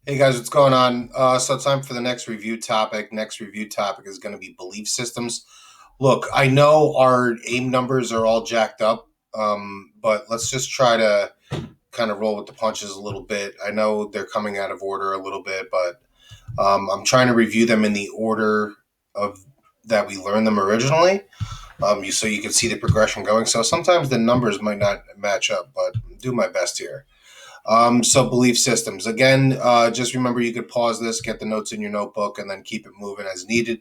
Hey guys, what's going on? So time for the next review topic. Next review topic is going to be belief systems. Look, I know our AIM numbers are all jacked up, but let's just try to kind of roll with the punches a little bit. I know they're coming out of order a little bit, but I'm trying to review them in the order of that we learned them originally, so you can see the progression going. So sometimes the numbers might not match up, but do my best here. So belief systems. Again, just remember you could pause this, get the notes in your notebook, and then keep it moving as needed.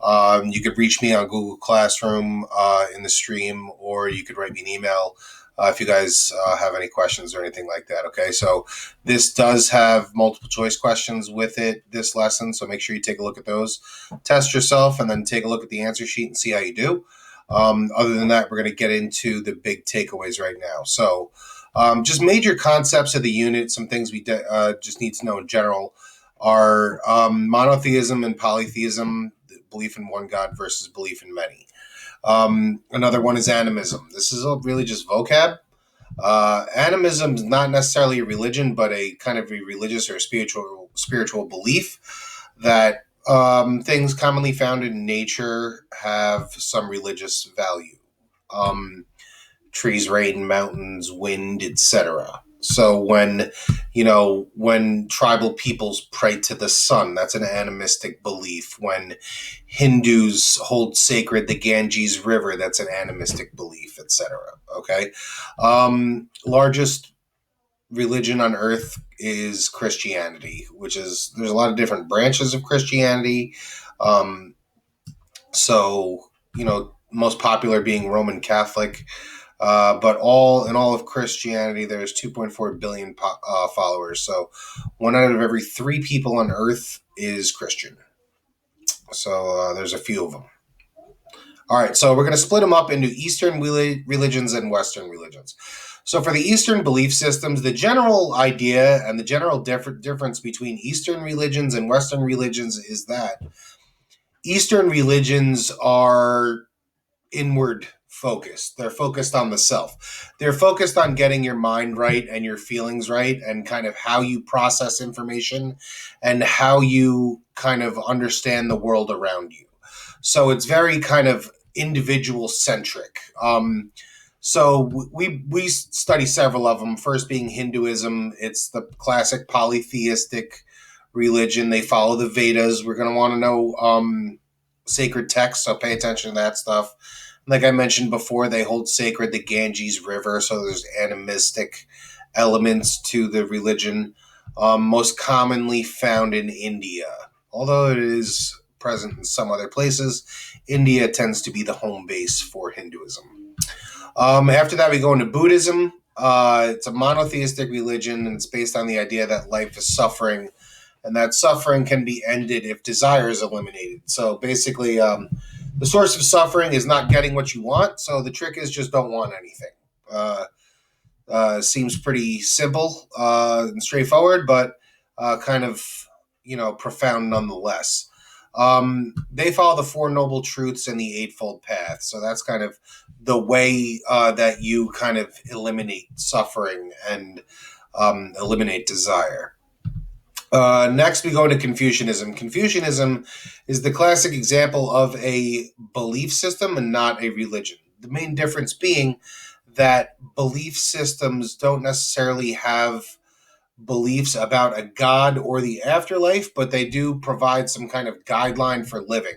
You could reach me on Google Classroom in the stream, or you could write me an email if you guys have any questions or anything like that. Okay, so this does have multiple choice questions with it, this lesson, so make sure you take a look at those. Test yourself, and then take a look at the answer sheet and see how you do. Other than that, we're going to get into the big takeaways right now. So, just major concepts of the unit, some things we just need to know in general are monotheism and polytheism, belief in one God versus belief in many. Another one is animism. This is really just vocab. Animism is not necessarily a religion, but a kind of a religious or spiritual belief that things commonly found in nature have some religious value. Um, Trees, rain, mountains, wind, etc. So when tribal peoples pray to the sun, that's an animistic belief. When Hindus hold sacred the Ganges River, that's an animistic belief, etc. Okay, largest religion on earth is Christianity, which is there's a lot of different branches of Christianity. Um, most popular being Roman Catholic. But all of Christianity, there's 2.4 billion followers. So one out of every three people on Earth is Christian. So there's a few of them. All right, so we're going to split them up into Eastern religions and Western religions. So for the Eastern belief systems, the general idea and the general difference between Eastern religions and Western religions is that Eastern religions are inward focused. They're focused on the self. They're focused on getting your mind right and your feelings right and kind of how you process information and how you kind of understand the world around you. So it's very kind of individual centric. So we study several of them. First being Hinduism, it's the classic polytheistic religion. They follow the Vedas. We're going to want to know sacred texts, so pay attention to that stuff. Like I mentioned before, they hold sacred the Ganges River, so there's animistic elements to the religion. Most commonly found in India, although it is present in some other places. India tends to be the home base for Hinduism. After that, we go into Buddhism. It's a monotheistic religion, and it's based on the idea that life is suffering, and that suffering can be ended if desire is eliminated. So basically, the source of suffering is not getting what you want. So the trick is just don't want anything. Seems pretty simple and straightforward, but kind of profound nonetheless. They follow the Four Noble Truths and the Eightfold Path. So that's kind of the way that you kind of eliminate suffering and eliminate desire. Next, we go into Confucianism. Confucianism is the classic example of a belief system and not a religion. The main difference being that belief systems don't necessarily have beliefs about a god or the afterlife, but they do provide some kind of guideline for living.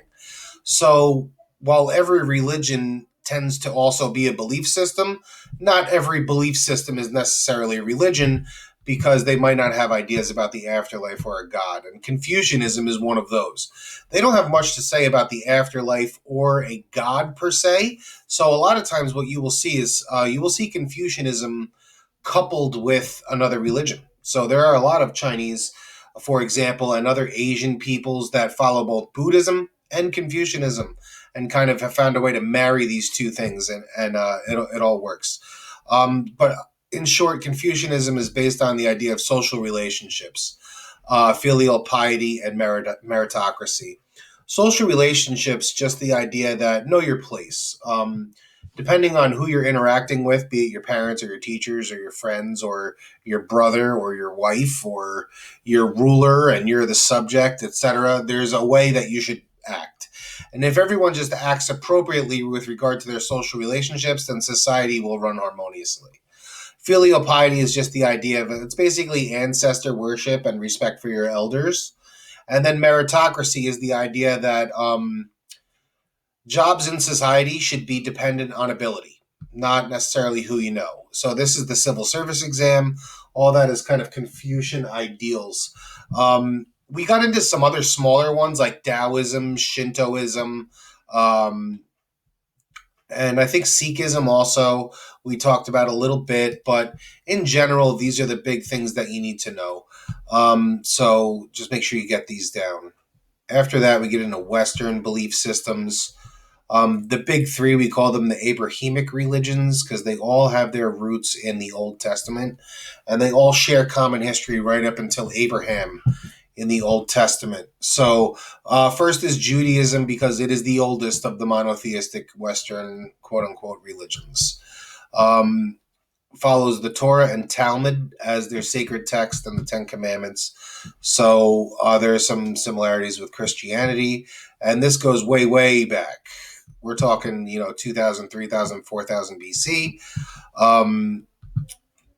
So while every religion tends to also be a belief system, not every belief system is necessarily a religion because they might not have ideas about the afterlife or a god. And Confucianism is one of those. They don't have much to say about the afterlife or a god per se. So a lot of times what you will see is you will see Confucianism coupled with another religion. So there are a lot of Chinese, for example, and other Asian peoples that follow both Buddhism and Confucianism and kind of have found a way to marry these two things, and it all works. But in short, Confucianism is based on the idea of social relationships, filial piety, and meritocracy. Social relationships, just the idea that know your place. depending on who you're interacting with, be it your parents or your teachers or your friends or your brother or your wife or your ruler and you're the subject, etc., there's a way that you should act. And if everyone just acts appropriately with regard to their social relationships, then society will run harmoniously. Filial piety is just the idea of it's basically ancestor worship and respect for your elders. And then meritocracy is the idea that jobs in society should be dependent on ability, not necessarily who you know. So this is the civil service exam. All that is kind of Confucian ideals. We got into some other smaller ones like Taoism, Shintoism, um, and I think Sikhism also we talked about a little bit, but in general, these are the big things that you need to know. So just make sure you get these down. After that, we get into Western belief systems. The big three, we call them the Abrahamic religions because they all have their roots in the Old Testament and they all share common history right up until Abraham in the Old Testament. So, first is Judaism because it is the oldest of the monotheistic Western quote unquote religions. Um, Follows the Torah and Talmud as their sacred text and the Ten Commandments. So, there are some similarities with Christianity, and this goes way, way back. We're talking, 2000, 3000, 4000 BC,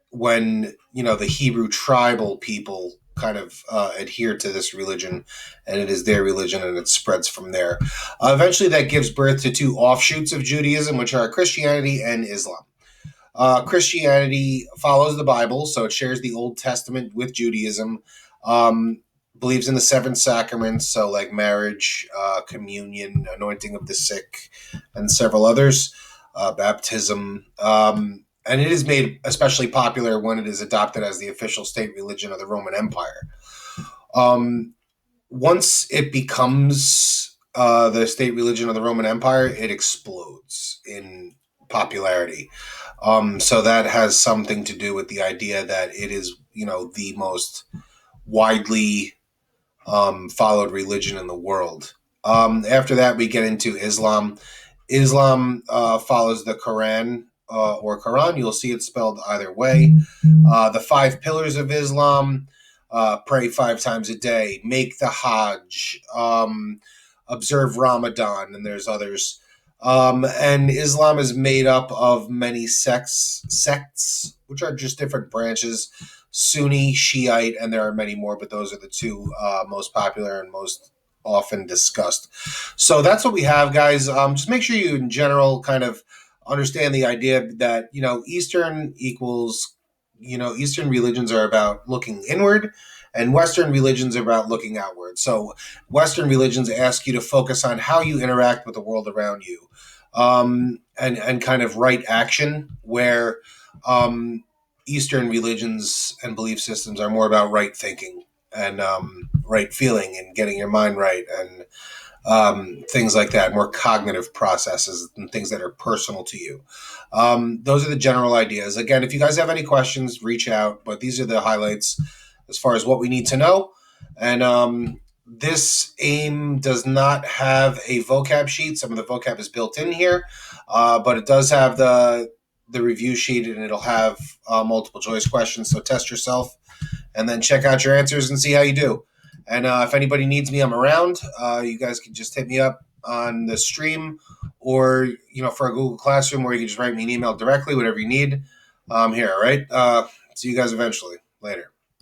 when, the Hebrew tribal people kind of adhere to this religion, and it is their religion, and it spreads from there. Eventually, that gives birth to two offshoots of Judaism, which are Christianity and Islam. Christianity follows the Bible, so it shares the Old Testament with Judaism. Believes in the seven sacraments, so like marriage, communion, anointing of the sick, and several others, baptism. And it is made especially popular when it is adopted as the official state religion of the Roman Empire. Once it becomes the state religion of the Roman Empire, it explodes in popularity. So that has something to do with the idea that it is, the most widely followed religion in the world. After that, we get into Islam. Islam follows the Quran or Quran. You'll see it spelled either way. The five pillars of Islam: pray 5 times a day, make the Hajj, observe Ramadan, and there's others. And Islam is made up of many sects, which are just different branches: Sunni, Shiite, and there are many more, but those are the two most popular and most often discussed. So that's what we have, guys. Just make sure you, in general, kind of understand the idea that Eastern equals, Eastern religions are about looking inward, and Western religions are about looking outward. So Western religions ask you to focus on how you interact with the world around you, and kind of right action, where Eastern religions and belief systems are more about right thinking and right feeling and getting your mind right and things like that, more cognitive processes and things that are personal to you. Those are the general ideas. Again, if you guys have any questions, reach out, but these are the highlights as far as what we need to know. And this AIM does not have a vocab sheet. Some of the vocab is built in here, but it does have the review sheet, and it'll have multiple choice questions. So test yourself and then check out your answers and see how you do. And if anybody needs me, I'm around. You guys can just hit me up on the stream or, for a Google Classroom, or you can just write me an email directly, whatever you need. I'm here, all right? See you guys eventually. Later.